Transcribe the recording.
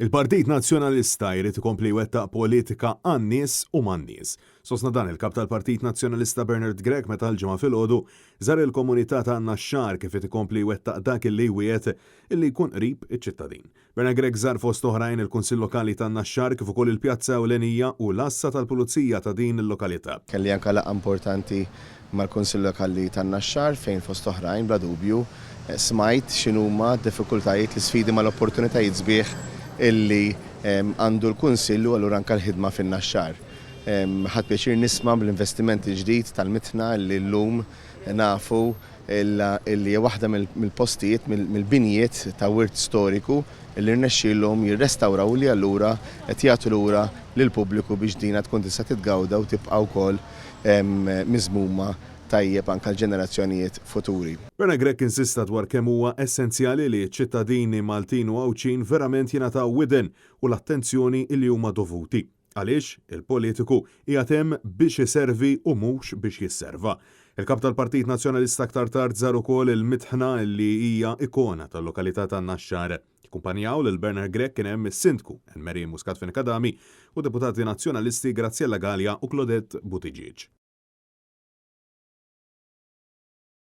Il-Partit Nazzjonalista jrid ikompli jwettaq politika għan-nies u man-nies. Sostna dan il-kap tal-Partit Nazzjonalista Bernard Gregg meta l-ġimgħa filgħodu żar il-komunità ta' Naxxar kif qed ikompli jwettaq dak illi jwiet illi jkun qrib iċ-ċittadin. Bernard Gregg żar fost oħrajn il-Kunsill Lokali ta' Naxxar kif ukoll il-Pjazza Ewlenija u l-Assa tal-Pulizija ta' din il-lokalità. Kelli anke laqgħa importanti mal-Kunsill Lokali ta' Naxxar fejn fost oħrajn bla dubju smajt x'inhuma d-diffikultajiet l-isfidi mal-opportunitajiet sbieħ illi għandu l-Kunsillu allura anke l-ħidma fin-Naxxar. Ħadd pjaċir nisma' bl-investimenti ġdid tal-mitna li llum nafu illi waħda mill-postijiet mill-binjiet ta' wirt storiku illi rnexxielhom jirrestawraw li allura qed jagħtu lura lill-pubbliku biex dina tkun tista' titgawda u tibqa' wkoll miżmuma tajjeb anke l-ġenerazzjonijiet futuri. Bernard Gregg insista dwar kemm huwa essenzjali li ċ-ċittadini Maltin u Għawċin verament jingħataw widen u l-attenzjoni li huma dovuti. Għaliex il-politiku qiegħed hemm biex iservi u mhux biex jisserva. Il-kap tal-Partit Nazzjonalista aktar tard żar ukoll il-mitħna li hija ikona tal-lokalità tan-Naxxar. Kumpanjaw lil Bernard Gregg kien hemm is-Sindku Enmeri Muscat Finkadami u deputati nazzjonalisti Graziella Gallia u Claudette Buttigieg.